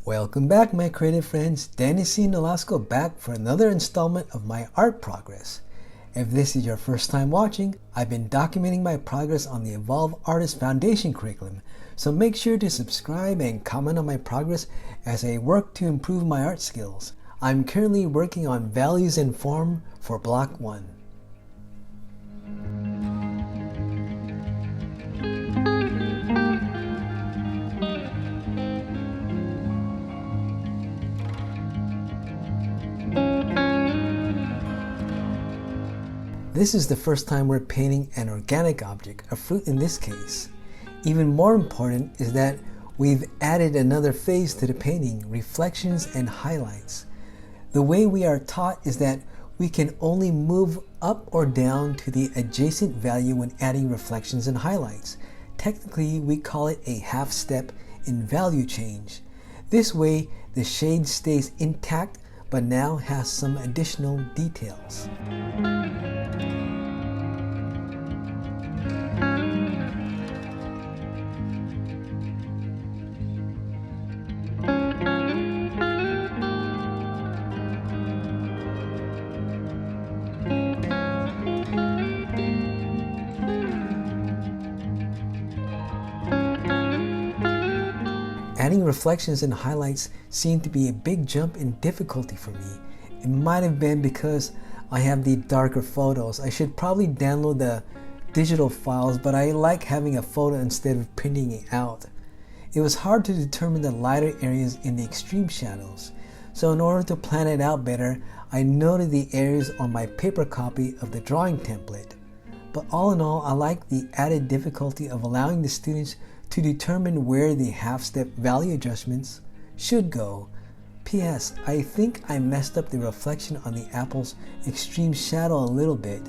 Welcome back, my creative friends. Dennis C. Nolasco back for another installment of my art progress. If this is your first time watching, I've been documenting my progress on the Evolve Artist Foundation curriculum, so make sure to subscribe and comment on my progress as I work to improve my art skills. I'm currently working on Values and Form for Block 1. This is the first time we're painting an organic object, a fruit in this case. Even more important is that we've added another phase to the painting, reflections and highlights. The way we are taught is that we can only move up or down to the adjacent value when adding reflections and highlights. Technically, we call it a half step in value change. This way, the shade stays intact but now has some additional details. Adding reflections and highlights seemed to be a big jump in difficulty for me. It might have been because I have the darker photos. I should probably download the digital files, but I like having a photo instead of printing it out. It was hard to determine the lighter areas in the extreme shadows. So in order to plan it out better, I noted the areas on my paper copy of the drawing template. But all in all, I like the added difficulty of allowing the students to determine where the half-step value adjustments should go. P.S. I think I messed up the reflection on the apple's extreme shadow a little bit.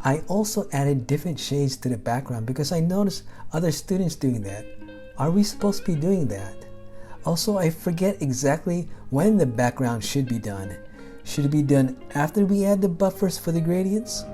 I also added different shades to the background because I noticed other students doing that. Are we supposed to be doing that? Also, I forget exactly when the background should be done. Should it be done after we add the buffers for the gradients?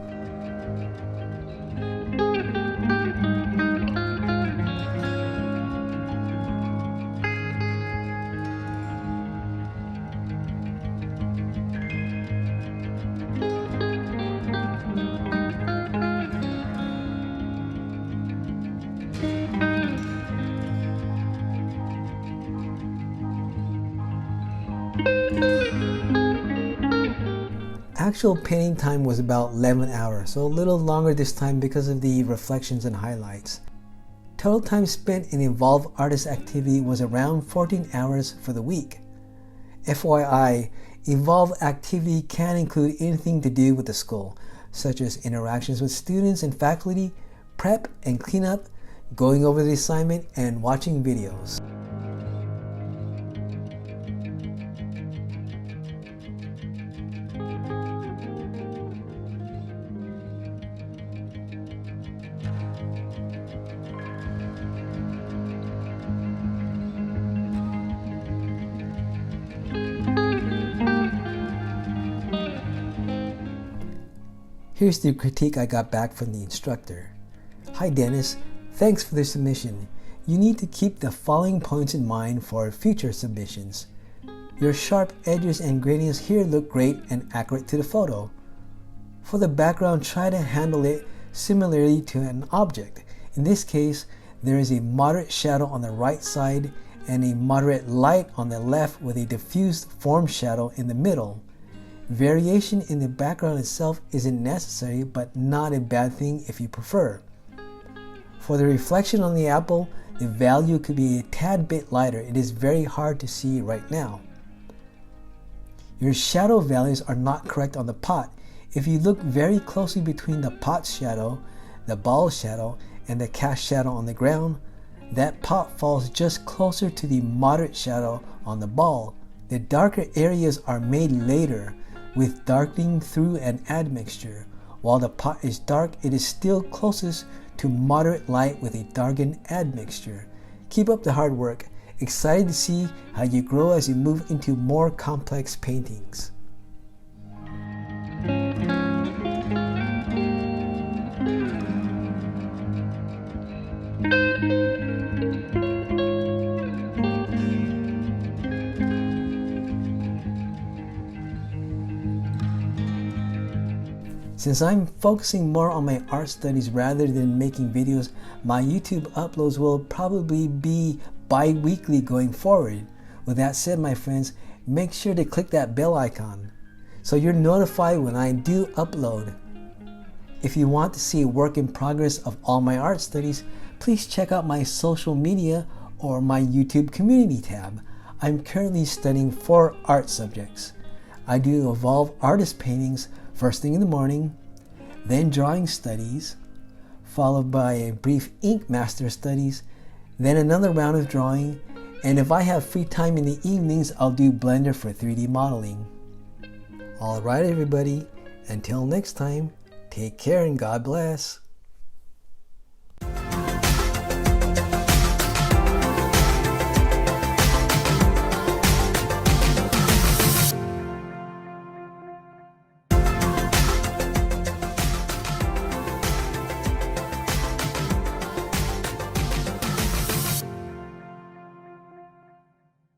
Actual painting time was about 11 hours, so a little longer this time because of the reflections and highlights. Total time spent in Evolve Artist activity was around 14 hours for the week. FYI, Evolve activity can include anything to do with the school, such as interactions with students and faculty, prep and cleanup, going over the assignment, and watching videos. Here's the critique I got back from the instructor. Hi Dennis, thanks for the submission. You need to keep the following points in mind for future submissions. Your sharp edges and gradients here look great and accurate to the photo. For the background, try to handle it similarly to an object. In this case, there is a moderate shadow on the right side and a moderate light on the left with a diffused form shadow in the middle. Variation in the background itself isn't necessary, but not a bad thing if you prefer. For the reflection on the apple, the value could be a tad bit lighter. It is very hard to see right now. Your shadow values are not correct on the pot. If you look very closely between the pot shadow, the ball shadow, and the cast shadow on the ground, that pot falls just closer to the moderate shadow on the ball. The darker areas are made later, with darkening through an admixture. While the pot is dark, it is still closest to moderate light with a darkened admixture. Keep up the hard work. Excited to see how you grow as you move into more complex paintings. Since I'm focusing more on my art studies rather than making videos, my YouTube uploads will probably be bi-weekly going forward. With that said, my friends, make sure to click that bell icon so you're notified when I do upload. If you want to see a work in progress of all my art studies, please check out my social media or my YouTube community tab. I'm currently studying 4 art subjects. I do evolve artist paintings first thing in the morning, then drawing studies, followed by a brief ink master studies, then another round of drawing, and if I have free time in the evenings, I'll do Blender for 3D modeling. Alright everybody, until next time, take care and God bless.